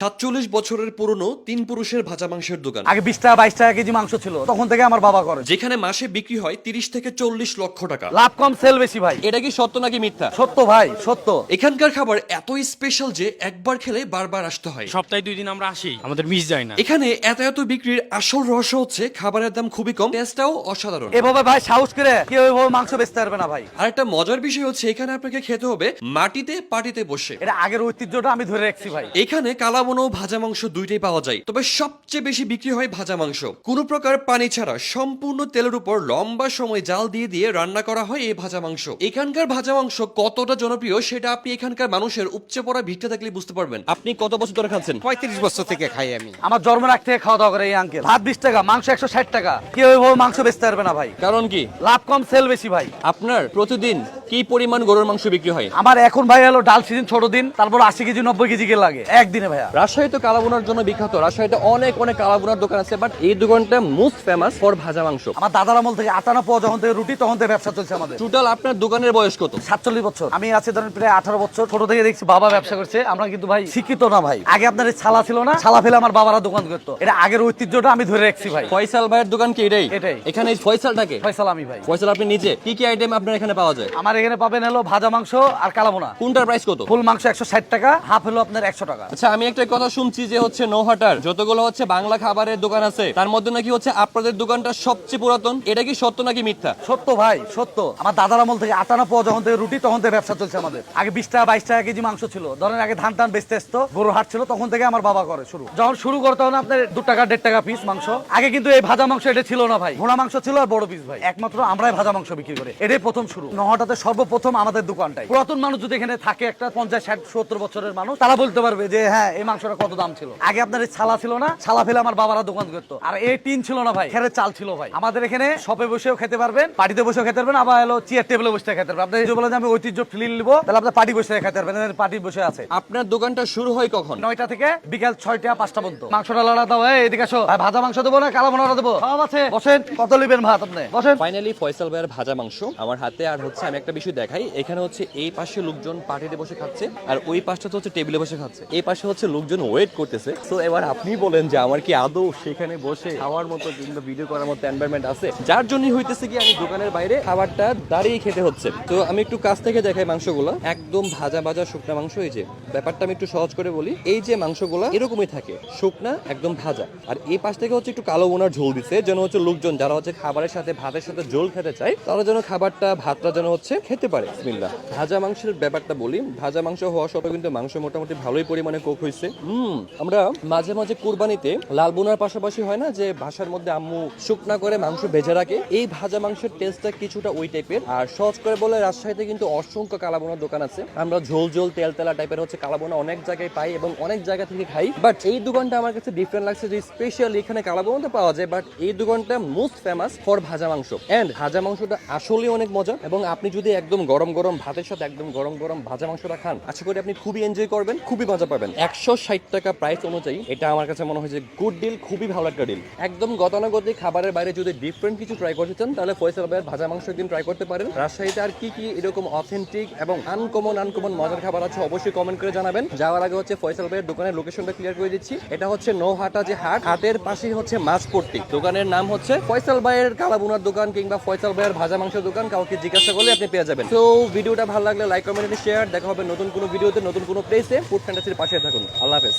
৪৭ বছরের পুরনো ৩ পুরুষের ভাজা মাংসের দোকান, আগে 20 টাকা 22 টাকা কেজি মাংস ছিল, তখন থেকে আমার বাবা করে। যেখানে মাসে বিক্রি হয় ৩০ থেকে ৪০ লক্ষ টাকা। লাভ কম সেল বেশি ভাই। এটা কি সত্য নাকি মিথ্যা? সত্য ভাই, সত্য। এখানকার খাবার এতই স্পেশাল যে একবার খেলে বারবার আসতে হয়। সপ্তাহে 2 দিন আমরা আসি, আমাদের মিস যায় না। এখানে এত বিক্রির আসল রহস্য হচ্ছে খাবারের দাম খুবই কম, টেস্টটাও অসাধারণ। এভাবে ভাই সাহস করে কেউ এভাবে মাংস বেচতে পারবে না ভাই। আর একটা মজার বিষয় হচ্ছে এখানে আপনাকে খেতে হবে মাটিতে পাটিতে বসে। এটা আগের ঐতিহ্যটা আমি ধরে রাখছি ভাই। এখানে কালাবোনা ও ভাজা মাংস দুইটাই পাওয়া যায়, তবে সবচেয়ে বেশি বিক্রি হয় ভাজা মাংস। কোনো প্রকার পানি ছাড়া সম্পূর্ণ তেলের উপর লম্বা সময় জাল দিয়ে দিয়ে রান্না করা হয় এই ভাজা মাংস। এখানকার ভাজা মাংস কতটা জনপ্রিয় সেটা আপনি এখানকার মানুষের উপচে পড়া ভিড়টা দেখলে বুঝতে পারবেন। আপনি কত বছর ধরে খাচ্ছেন? 35 বছর থেকে খাই আমি। আমার জন্মের আগ থেকে খাওয়া দাওয়া করে এই আঙ্কেল। ভাত 20 টাকা, মাংস 160 টাকা। কেউ এভাবে মাংস বেচতে পারবে না ভাই। কারণ কি? লাভ কম সেল বেশি ভাই। আপনার প্রতিদিন কি পরিমাণ গরুর মাংস বিক্রি হয়? আমার এখন ভাই হলো ডাল সিজন ছোট দিন, তারপর 80 কেজি 90 কেজি কে লাগে একদিনে ভাইয়া। রাজশাহী তো কালাবোনার জন্য বিখ্যাত। রাজশাহীতে অনেক কালাবোনার দোকান আছে, বাট এই দোকানটা মোস্ট ফেমাস ফর ভাজা মাংস। আমার দাদার আমল থেকে আটা না পাওয়া যখন থেকে রুটি, তখন থেকে ব্যবসা চলছে আমাদের। টোটাল আপনার দোকানের বয়স কত? 47 বছর। আমি আছি ধরেন প্রায় 18 বছর। ছোট থেকে দেখছি বাবা ব্যবসা করছে। আমরা কিন্তু ভাই শিক্ষিত না ভাই। আগে আপনার এই ছালা ছিল না, ছালা ফেলে আমার বাবারা দোকান করতো। এটা আগের ঐতিহ্যটা আমি ধরে রাখছি ভাই। ফয়সাল ভাইয়ের দোকান কি এটাই? এটাই। এখানে এই ফয়সালটাকে ফয়সাল আমি ভাই। ফয়সাল আপনি নিজে কি আইটেম আপনার এখানে পাওয়া যায়? আমার এখানে পাবেন হলো ভাজা মাংস আর কালাবোনা। কোনটার প্রাইস কত? ফুল মাংস 160 টাকা, হাফ হলো আপনার 100 টাকা। আচ্ছা, আমি একটা কথা শুনছি যে হচ্ছে নৌহাটার যতগুলো হচ্ছে বাংলা খাবারের দোকান আছে তার মধ্যে নাকি হচ্ছে আপনাদের দোকানটা সবচেয়ে পুরাতন। এটা কি সত্য নাকি মিথ্যা? সত্য ভাই, সত্য। আমার দাদার আমল থেকে আটা না পাওয়া যখন থেকে রুটি, তখন থেকে ব্যবসা চলছে আমাদের। আগে 20 টাকা 22 টাকা কেজি মাংস ছিল। ধরেন আগে ধান টান বেচতে আসতো, গরু হাট ছিল, তখন থেকে আমার বাবা করে শুরু। যখন শুরু করতে হলো আপনার 2 টাকা 1.5 টাকা পিস মাংস। আগে কিন্তু এই ভাজা মাংস এটা ছিল না ভাই। ঘোড়া মাংস ছিল আর বড় পিস ভাই। একমাত্র আমরাই ভাজা মাংস বিক্রি করি। এটাই প্রথম শুরু। নহটাতে সর্বপ্রথম আমাদের দোকানটাই। পুরাতন মানুষ যদি এখানে থাকে, একটা 50 60 70 বছরের মানুষ, তারা বলতে পারবে যে হ্যাঁ এই মাংসটা কত দাম ছিল। আগে আপনার এই ছালা ছিল না, ছালা ফেলে আমার বাবারা দোকান করতো। আর এই টিন ছিল না ভাই, খেরের চাল ছিল ভাই। আমাদের এখানে শপে বসেও খেতে পারবেন, পার্টিতে বসেও খেতে পারবেন, আবার হলো চেয়ার টেবিলে বসে খেতে পারবেন। আপনি যদি বলেন যে আমি ঐতিহ্য ফিল নিবো, তাহলে আপনার পার্টি বসে খেতে পারবেন। পার্টি বসে আছে। আপনার দোকানটা শুরু হয় কখন? 9টা থেকে বিকাল 6টা 5টা পর্যন্ত। মাংসটা লড়া দাও, এদিকে আসো। ভাজা মাংস দেবো না কালা বোনা দেবো? সব আছে, বসেন। কত নেবেন ভাত আপনি? বসেন। ফাইনালি ফয়সাল ভাইয়ের ভাজা মাংস আমার হাতে। আর হচ্ছে আমি একটা বিষয় দেখাই, এখানে হচ্ছে এই পাশে লোকজন পার্টিতে বসে খাচ্ছে আর ওই পাশটা হচ্ছে টেবিলে বসে খাচ্ছে। এই পাশে হচ্ছে লোকজন ওয়েট করতেছে। তো এবার আপনি বলেন যে আমার কি আদৌ সেখানে বসে খাওয়ার মতো কিংবা ভিডিও করার মতো এনভায়রনমেন্ট আছে? যার জন্যই হইতেছে কি আমি দোকানের বাইরে খাবারটা দাঁড়িয়ে খেতে হচ্ছে। তো আমি একটু কাছ থেকে দেখাই মাংসগুলো, একদম ভাজা ভাজা শুকনা মাংস। এই যে ব্যাপারটা আমি একটু সহজ করে বলি, এই যে মাংসগুলো এরকমই থাকে, শুকনা একদম ভাজা। আর এই পাশ থেকে হচ্ছে একটু কালো বোনার ঝোল দিচ্ছে, যেন হচ্ছে লোকজন যারা হচ্ছে খাবারের সাথে ভাতের সাথে ঝোল খেতে চায় তারা যেন খাবারটা ভাতটা যেন হচ্ছে খেতে পারে। বিসমিল্লাহ। ভাজা মাংসের ব্যাপারটা বলি, ভাজা মাংস হওয়া সত্ত্বেও কিন্তু মাংস মোটামুটি ভালোই পরিমাণে কুক হয়েছে। আমরা মাঝে মাঝে কুরবানিতে লাল বোনার পাশাপাশি হয় না যে ভাষার মধ্যে আম্মু শুকনা করে মাংস ভেজে রাখে, এই ভাজা মাংসের টেস্টটা কিছুটা ওই টাইপের। আর সহজ করে বলে রাজশাহীতে কিন্তু অসংখ্য কালাবোনার দোকান আছে। আমরা ঝোল ঝোল তেল তেলা টাইপের হচ্ছে কালাবোনা অনেক জায়গায় পাই এবং অনেক জায়গা থেকে খাই, বাট এই দোকানটা আমার কাছে ডিফারেন্ট লাগছে যে স্পেশালি এখানে কালাবোনা পাওয়া যায়, বাট এই দোকানটা মোস্ট ফেমাস ফর ভাজা মাংস। এন্ড ভাজা মাংসটা আসলে অনেক মজা এবং আপনি যদি একদম গরম গরম ভাতের সাথে একদম গরম গরম ভাজা মাংসটা খান, আশা করি আপনি খুবই এনজয় করবেন, খুবই মজা পাবেন। 160 টাকা প্রাইস অনুযায়ী এটা আমার কাছে মনে হয় যে গুড ডিল, খুবই ভালো একটা ডিল। একদম গতানুগতিক খাবারের বাইরে যদি ডিফারেন্ট কিছু ট্রাই করতে চান তাহলে ফয়সাল ভাইয়ের ভাজা মাংস একদিন ট্রাই করতে পারেন। রাজশাহীতে আর কি কি এরকম অথেন্টিক এবং আনকমন মজার খাবার আছে অবশ্যই কমেন্ট করে জানাবেন। যাওয়ার আগে হচ্ছে ফয়সাল ভাইয়ের দোকানের লোকেশনটা ক্লিয়ার করে দিচ্ছি। এটা হচ্ছে নৌহাটা যে হাট, হাটের পাশেই হচ্ছে মাছপট্টি। দোকানের নাম হচ্ছে ফয়সাল ভাইয়ের কালাবোনার দোকান কিংবা ফয়সাল ভাইয়ের ভাজা মাংসের দোকান। কাউকে জিজ্ঞাসা করলে আপনি পেয়ে যাবেন। তো ভিডিওটা ভালো লাগলে লাইক কমেন্ট শেয়ার। দেখা হবে নতুন কোনো ভিডিওতে নতুন কোনো প্লেসে। ফুড ফ্যান্টাসির পাশে থাকুন। আল্লাহ হাফেজ।